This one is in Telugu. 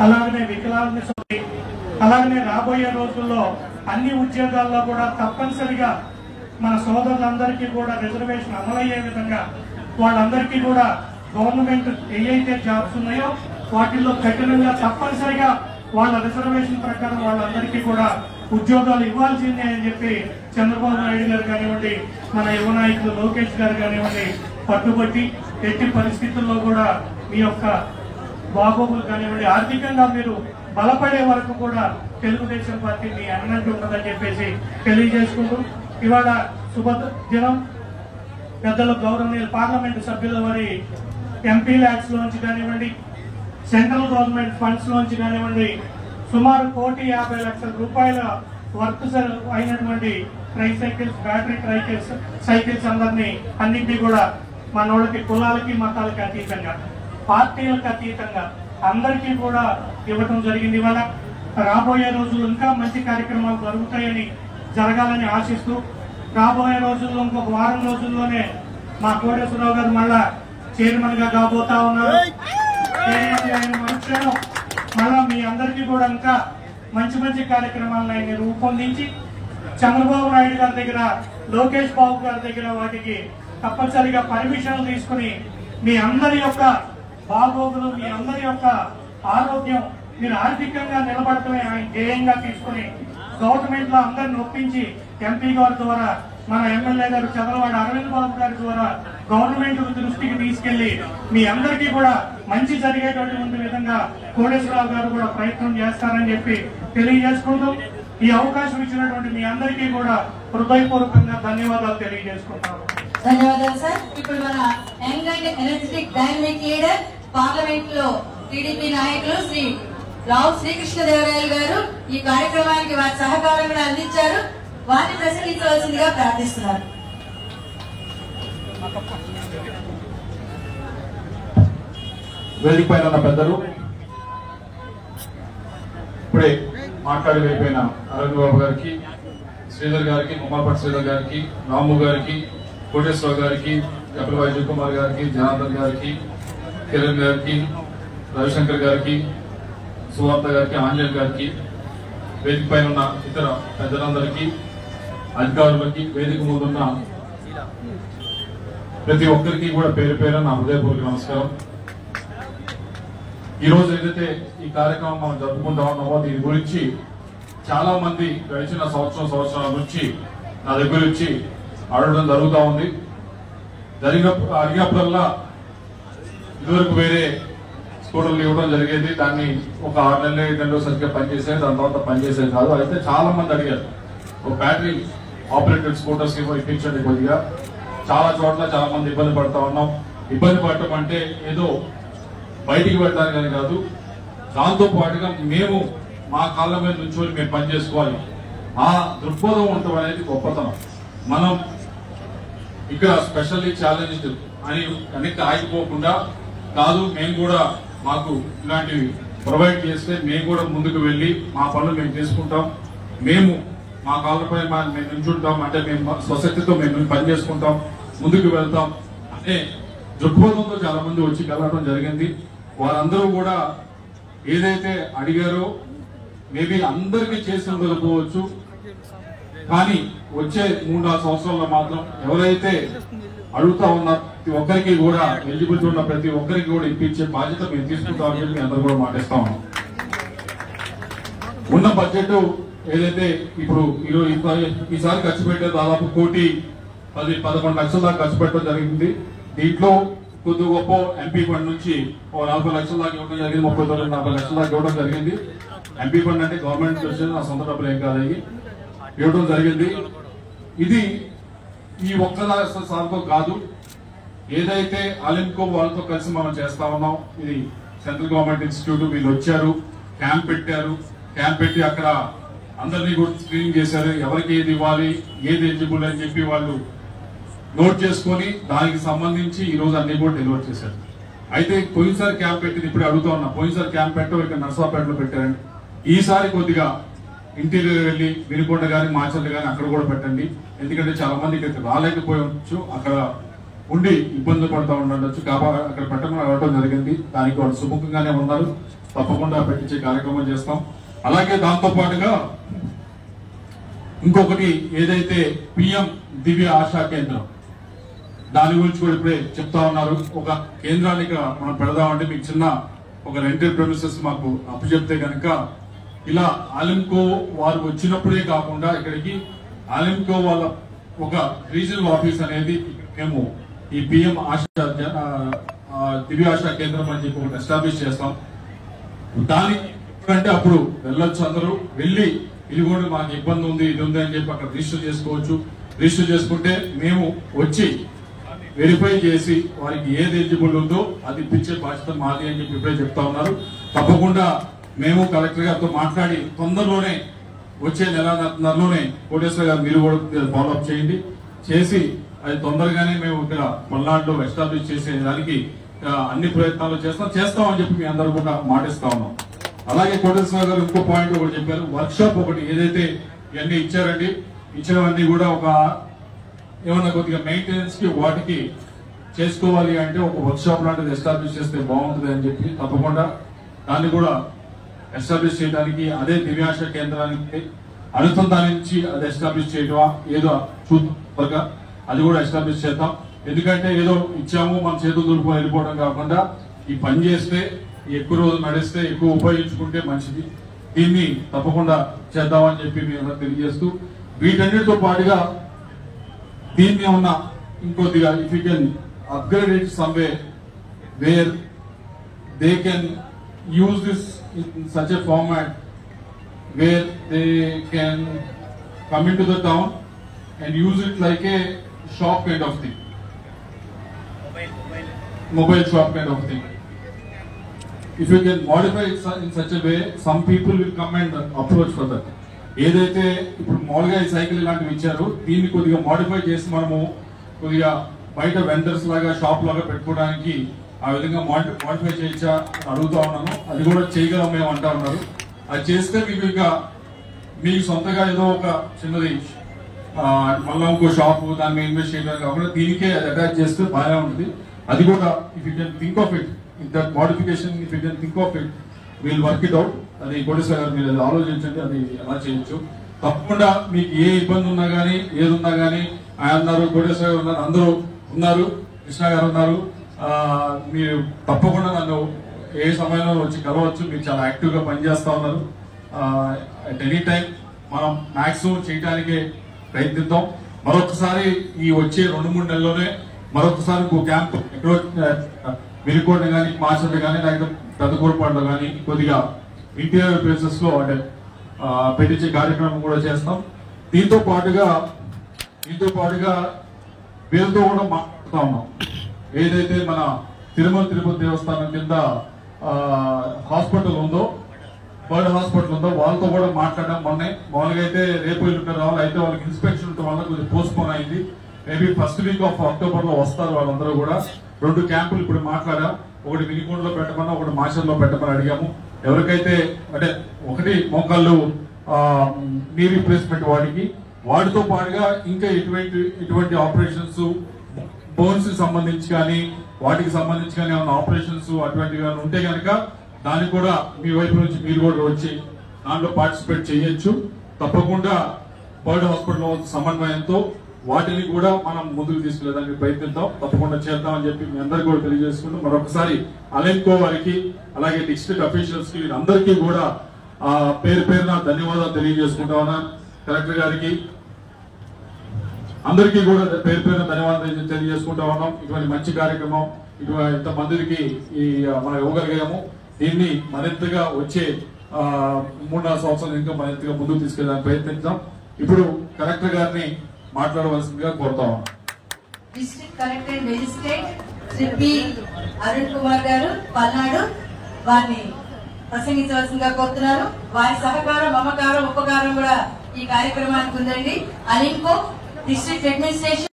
అలాగనే వికలాంగ సోదరి, అలాగనే రాబోయే రోజుల్లో అన్ని ఉద్యోగాల్లో కూడా తప్పనిసరిగా మన సోదరులందరికీ కూడా రిజర్వేషన్ అమలయ్యే విధంగా వాళ్ళందరికీ కూడా గవర్నమెంట్ ఏవైతే జాబ్స్ ఉన్నాయో వాటిల్లో కఠినంగా తప్పనిసరిగా వాళ్ళ రిజర్వేషన్ ప్రకారం వాళ్ళందరికీ కూడా ఉద్యోగాలు ఇవ్వాల్సిందే అని చెప్పి చంద్రబాబు నాయుడు గారు కానివ్వండి, మన యువ నాయకులు లోకేష్ గారు కానివ్వండి పట్టుబట్టి ఎట్టి పరిస్థితుల్లో కూడా మీ యొక్క బాగోగులు కానివ్వండి ఆర్థికంగా మీరు బలపడే వరకు కూడా తెలుగుదేశం పార్టీ మీ అన్నట్టు ఉంటుందని చెప్పేసి తెలియజేసుకుంటూ ఇవాళ శుభ దినం పెద్దలు గౌరవనీయులు పార్లమెంటు సభ్యుల వారి ఎంపీ ల్యాక్స్ లోంచి కానివ్వండి, సెంట్రల్ గవర్నమెంట్ ఫండ్స్ లోంచి కానివ్వండి సుమారు 1,50,00,000 రూపాయల వర్క్ అయినటువంటి ట్రైసైకిల్స్, బ్యాటరీ సైకిల్స్ అందరినీ అన్నింటినీ కూడా మనోళ్ళకి కులాలకి మతాలకి అతీతంగా పార్టీలకు అతీతంగా అందరికీ కూడా ఇవ్వటం జరిగింది. ఇవాళ రాబోయే రోజులు ఇంకా మంచి కార్యక్రమాలు జరగాలని ఆశిస్తూ రాబోయే రోజుల్లో ఇంకొక వారం రోజుల్లోనే మా కోటేశ్వరరావు గారు మళ్ళా చైర్మన్ గా కాబోతా ఉన్నారు. ఆయన మనుషులను మళ్ళా మీ అందరికీ కూడా ఇంకా మంచి మంచి కార్యక్రమాలను ఆయన రూపొందించి చంద్రబాబు నాయుడు గారి దగ్గర, లోకేష్ బాబు గారి దగ్గర వాటికి తప్పనిసరిగా పర్మిషన్లు తీసుకుని మీ అందరి యొక్క బాగోగులు, మీ అందరి యొక్క ఆరోగ్యం, మీరు ఆర్థికంగా నిలబడటమే ఆయన ధ్యేయంగా తీసుకుని గవర్నమెంట్ లో అందరిని ఒప్పించి ఎంపీ గారి ద్వారా, మన ఎమ్మెల్యే గారు చంద్రబాబు అరవింద్ బాబు గారి ద్వారా గవర్నమెంట్ దృష్టికి తీసుకెళ్లి మీ అందరికీ కూడా మంచి జరిగేటటువంటి విధంగా కోటేశ్వరరావు గారు కూడా ప్రయత్నం చేస్తారని చెప్పి తెలియజేసుకుంటూ ఈ అవకాశం ఇచ్చినటువంటి మీ అందరికీ కూడా హృదయపూర్వకంగా ధన్యవాదాలు తెలియజేసుకుంటాము. ధన్యవాదాలు సార్. ఇప్పుడు మన young and energetic dynamic leader parliament లో టీడీపీ నాయకులు శ్రీ రావు శ్రీకృష్ణదేవరాయలు గారు ఈ కార్యక్రమానికి వారి సహకారం కూడా అందించారు. వారిని ప్రసంగించవలసిందిగా ప్రార్థిస్తున్నారు. వేదిక పైన ఉన్న పెద్దలు, ఇప్పుడే మాట్లాడి అయిపోయిన అరవింద్ బాబు గారికి, శ్రీధర్ గారికి, ఉమాపట్ శ్రీధర్ గారికి, రాము గారికి, కోటేశ్వరరావు గారికి, కపిలవాయి జయకుమార్ గారికి, జనార్దన్ గారికి, కిరణ్ గారికి, రవిశంకర్ గారికి, సువార్త గారికి, ఆంజనేయ గారికి, వేదిక పైన ఉన్న ఇతర పెద్దలందరికీ, అధికారులకి, వేదిక ముందున్న ప్రతి ఒక్కరికి కూడా పేరు పేరు నా హృదయపూర్వక నమస్కారం. ఈ రోజు ఏదైతే ఈ కార్యక్రమం మనం జరుపుకుంటా ఉన్నామో దీని గురించి చాలా మంది గడిచిన సంవత్సరాల నుంచి నా దగ్గర వచ్చి అడగడం జరుగుతూ ఉంది. అడిగినప్పుడల్లా ఇదివరకు వేరే స్కూటర్లు ఇవ్వడం జరిగేది, దాన్ని ఒక 6 నెలలు సరిగ్గా పనిచేసేది, దాని తర్వాత పనిచేసేది కాదు. అయితే చాలా మంది అడిగారు ఒక బ్యాటరీ ఆపరేటెడ్ స్కూటర్స్ ఇప్పించండి కొద్దిగా. చాలా చోట్ల చాలా మంది ఇబ్బంది పడతా ఉన్నాం. ఇబ్బంది పడటం అంటే ఏదో బయటికి పెట్టడానికి కాదు, దాంతో పాటుగా మేము మా కాళ్ళ మీద నుంచొని మేము పనిచేసుకోవాలి, ఆ దృక్పథం ఉండటం అనేది గొప్పతనం. మనం ఇక్కడ స్పెషల్లీ ఛాలెంజ్డ్ అని వెనక్కి ఆగిపోకుండా కాదు, మేము కూడా మాకు ఇలాంటివి ప్రొవైడ్ చేస్తే మేము కూడా ముందుకు వెళ్లి మా పనులు మేము చేసుకుంటాం, మేము మా కాళ్ళపై మేము నిల్చుంటాం, అంటే మేము స్వశక్తితో మేము పని చేసుకుంటాం, ముందుకు వెళ్తాం అనే దృక్పథంతో చాలా మంది వచ్చి కలవడం జరిగింది. వారందరూ కూడా ఏదైతే అడిగారో మేబీ అందరికీ చేసి ఉండకపోవచ్చు, కానీ వచ్చే 3-4 సంవత్సరాల్లో మాత్రం ఎవరైతే అడుగుతా ఉన్న ప్రతి ఒక్కరికి కూడా ఎలిజిబిలిటీ ఉన్న ప్రతి ఒక్కరికి కూడా ఇప్పించే బాధ్యత మేము తీసుకుంటామని చెప్పి మీ అందరూ కూడా మాటిస్తా ఉన్నాం. ఉన్న బడ్జెట్ ఏదైతే ఇప్పుడు ఈసారి ఖర్చు పెట్టే దాదాపు 1,10-11 లక్షల దాకా ఖర్చు పెట్టడం జరిగింది. దీంట్లో కొద్ది గొప్ప ఎంపీ ఫండ్ నుంచి 40 లక్షల దాకా ఇవ్వడం జరిగింది, 39-40 లక్షల దాకా ఇవ్వడం జరిగింది. ఎంపీ ఫండ్ అంటే గవర్నమెంట్ వచ్చేది, నా సొంత డబ్బులు ఏం కాదు, ఇవ్వడం జరిగింది. ఇది ఈ ఒక్కసారితో కాదు, ఏదైతే అలింకో వాళ్ళతో కలిసి మనం చేస్తా ఉన్నాం. ఇది సెంట్రల్ గవర్నమెంట్ ఇన్స్టిట్యూట్, వీళ్ళు వచ్చారు, క్యాంప్ పెట్టారు, క్యాంప్ పెట్టి అక్కడ అందరినీ కూడా స్క్రీనింగ్ చేశారు, ఎవరికి ఏది ఇవ్వాలి, ఏది ఎలిజిబుల్ అని చెప్పి వాళ్ళు నోట్ చేసుకుని దానికి సంబంధించి ఈ రోజు అన్ని కూడా డెలివర్ చేశారు. అయితే పోయినసారి క్యాంప్ పెట్టింది ఇప్పుడు అడుగుతా ఉన్నా, పోయినసారి క్యాంప్ పెట్టడం ఇక్కడ నర్సాపేటలో పెట్టారండి, ఈసారి కొద్దిగా ఇంటీరియర్ వెళ్ళి వినుకొండ గాని మాచర్లు గాని అక్కడ కూడా పెట్టండి. ఎందుకంటే చాలా మంది ఇక్కడికి రాలేకపోవచ్చు, అక్కడ ఉండి ఇబ్బందులు పడుతూ ఉండొచ్చు, కాబట్టి అక్కడ పెట్టమని అడగడం జరిగింది. దానికి వాళ్ళు సుముఖంగానే ఉన్నారు. తప్పకుండా పెట్టించే కార్యక్రమం చేస్తాం. అలాగే దాంతో పాటుగా ఇంకొకటి ఏదైతే పిఎం దివ్య ఆశా కేంద్రం దాని గురించి కూడా ఇప్పుడే చెప్తా ఉన్నారు. ఒక కేంద్రానికి మనం పెడదామంటే మీకు చిన్న ఒక రెంటెడ్ ప్రెమిసెస్ మాకు అప్పచెప్తే కనుక ఇలా ఆలింకో వారు వచ్చినప్పుడే కాకుండా ఇక్కడికి ఆలింకో వాళ్ళ ఒక రీజనల్ ఆఫీస్ అనేది మేము ఈ పిఎం ఆశా దివ్య ఆశా కేంద్రం అని చెప్పి ఒకటి ఎస్టాబ్లిష్ చేస్తాం. దానికి ఎప్పుడంటే అప్పుడు వెళ్ళొచ్చు, అందరూ వెళ్ళి ఇది కూడా మాకు ఇబ్బంది ఉంది ఇది ఉంది అని చెప్పి అక్కడ రిజిస్టర్ చేసుకోవచ్చు. రిజిస్టర్ చేసుకుంటే మేము వచ్చి వెరిఫై చేసి వారికి ఏది ఎలిజిబుల్ ఉందో అది ఇప్పించే బాధ్యత మాది అని చెప్పి ఇప్పుడే చెప్తా ఉన్నారు. తప్పకుండా మేము కలెక్టర్ గారితో మాట్లాడి తొందరలోనే వచ్చే నెలలోనే కోటేశ్వర గారు మీరు కూడా ఫాలోఅప్ చేయండి, చేసి అది తొందరగానే మేము ఇక్కడ పల్నాడులో ఎస్టాబ్లిష్ చేసే దానికి అన్ని ప్రయత్నాలు చేస్తామని చెప్పి మీ అందరూ కూడా మాటిస్తా ఉన్నాం. అలాగే కోటేశ్వర గారు ఇంకో పాయింట్ ఒకటి చెప్పారు, వర్క్ షాప్ ఒకటి ఏదైతే ఇవన్నీ ఇచ్చారండి, ఇచ్చినవన్నీ కూడా ఒక ఏమన్నా కొద్దిగా మెయింటెనెన్స్ కి వాటికి చేసుకోవాలి అంటే ఒక వర్క్ షాప్ లాంటిది ఎస్టాబ్లిష్ చేస్తే బాగుంటుంది అని చెప్పి తప్పకుండా దాన్ని కూడా ఎస్టాబ్లిష్ చేయడానికి అదే దివ్యాశ కేంద్రానికి అనుసంధానించి అది ఎస్టాబ్లిష్ చేయడమా ఏదో చూద్దాం, అది కూడా ఎస్టాబ్లిష్ చేద్దాం. ఎందుకంటే ఏదో ఇచ్చాము మన చేతులు దులుపుకొని వెళ్ళిపోవడం కాకుండా ఈ పని చేస్తే ఎక్కువ రోజులు నడిస్తే ఎక్కువ ఉపయోగించుకుంటే మంచిది. దీన్ని తప్పకుండా చేద్దామని చెప్పి మేము తెలియజేస్తూ వీటన్నిటితో పాటుగా దీన్ని ఏమన్నా ఇంకొద్దిగా if you can upgrade it someway where they can use this in such a format where they can come in to the town and use it like a shop kind of thing, mobile shop kind of thing. If you can modify it in such a way, some people will come and approach for that. ఏదైతే ఇప్పుడు మామూలుగా ఈ సైకిల్ ఇలాంటివి ఇచ్చారు దీన్ని కొద్దిగా మాడిఫై చేసి మనము కొద్దిగా బయట వెండర్స్ లాగా షాప్ లాగా పెట్టుకోవడానికి ఆ విధంగా మాడిఫై చేయొచ్చా అడుగుతా ఉన్నాను. అది కూడా చేయగలం మేము అంటా ఉన్నారు. అది చేస్తే మీకు ఇంకా మీకు సొంతగా ఏదో ఒక చిన్నది మళ్ళీ ఇంకో షాప్ దాని మీద ఇన్వెస్ట్ చేయడం కాకుండా దీనికే అటాచ్ చేస్తే బాగానే ఉంటుంది. అది కూడా if you can think of it that modification if you can think of it wheel work it out. అది కోటేశ్వర గారు మీరు ఆలోచించండి, అది ఎలా చేయొచ్చు. తప్పకుండా మీకు ఏ ఇబ్బంది ఉన్నా గానీ ఏది ఉన్నా గానీ ఆయన ఉన్నారు, కోటేశ్వర గారు ఉన్నారు, అందరూ ఉన్నారు, కృష్ణ గారు ఉన్నారు. మీరు తప్పకుండా నన్ను ఏ సమయంలో వచ్చి కలవచ్చు. మీరు చాలా యాక్టివ్ గా పనిచేస్తా ఉన్నారు. అట్ ఎనీ టైం మనం మాక్సిమం చేయడానికి ప్రయత్నిద్దాం. మరొకసారి ఈ వచ్చే 2-3 నెలల్లోనే మరొకసారి ఇంకో క్యాంప్ ఎక్కడో వెలికోట కానీ మార్చండి కానీ లేకపోతే పెద్దకూరపాడులో కానీ కొద్దిగా ఇంటీరియర్ ప్లేసెస్ లో అంటే పెట్టించే కార్యక్రమం కూడా చేస్తాం. దీంతో పాటుగా వీళ్ళతో కూడా మాట్లాడుతా ఉన్నాం. ఏదైతే మన తిరుపతి దేవస్థానం కింద హాస్పిటల్ ఉందో, బర్డ్ హాస్పిటల్ ఉందో వాళ్ళతో కూడా మాట్లాడడం. మొన్నే మామూలుగా అయితే రేపు ఎల్లుండి రావాలి, అయితే వాళ్ళకి ఇన్స్పెక్షన్ ఉండటం వల్ల కొంచెం పోస్ట్ పోన్ అయింది. Maybe first week off October లో వస్తారు వాళ్ళందరూ కూడా. 2 క్యాంపులు ఇప్పుడు మాట్లాడాం. ఒకటి వినికొండలో పెట్టమన్నా, ఒకటి మాచర్లో పెట్టమని అడిగాము. ఎవరికైతే అంటే ఒకటి మోకాళ్ళు నీ రీప్లేస్మెంట్ వాటితో పాటుగా ఇంకా ఇటువంటి ఆపరేషన్స్ బోన్స్ కి సంబంధించి కానీ వాటికి సంబంధించి కానీ ఏమైనా ఆపరేషన్స్ అటువంటివి ఉంటే కనుక దానికి కూడా మీ వైపు నుంచి మీరు కూడా వచ్చి దాంట్లో పార్టిసిపేట్ చేయొచ్చు. తప్పకుండా బర్డ్ హాస్పిటల్ సమన్వయంతో వాటిని కూడా మనం ముందుకు తీసుకెళ్ళడానికి ప్రయత్నిద్దాం. తప్పకుండా చేద్దామని చెప్పి మీ అందరికీ కూడా తెలియజేసుకుంటూ మరొకసారి అలెన్కో వారికి అలాగే డిస్ట్రిక్ట్ అఫీషియల్స్ కి వీరందరికీ కూడా పేరు పేరున ధన్యవాదాలు తెలియజేసుకుంటా ఉన్నాను. కలెక్టర్ గారికి అందరికీ కూడా పేరు పేరున ధన్యవాదాలు తెలియజేసుకుంటా ఉన్నాం. ఇటువంటి మంచి కార్యక్రమం ఇంత మందికి మనం ఇవ్వగలిగాము. దీన్ని మరింతగా వచ్చే 3-4 సంవత్సరాలు ఇంకా మరింతగా ముందుకు తీసుకెళ్ళడానికి ప్రయత్నిద్దాం. ఇప్పుడు కలెక్టర్ గారిని మాట్లాడవలసిందిగా కోరుతా ఉన్నాం. District collector magistrate Shri P Arun Kumar గారు పల్నాడు వారిని ప్రసంగించవలసిందిగా కోరుతున్నారు. వారి సహకారం, మమకారం, ఉపకారం కూడా ఈ కార్యక్రమానికి ఉందండి. ALIMCO district administration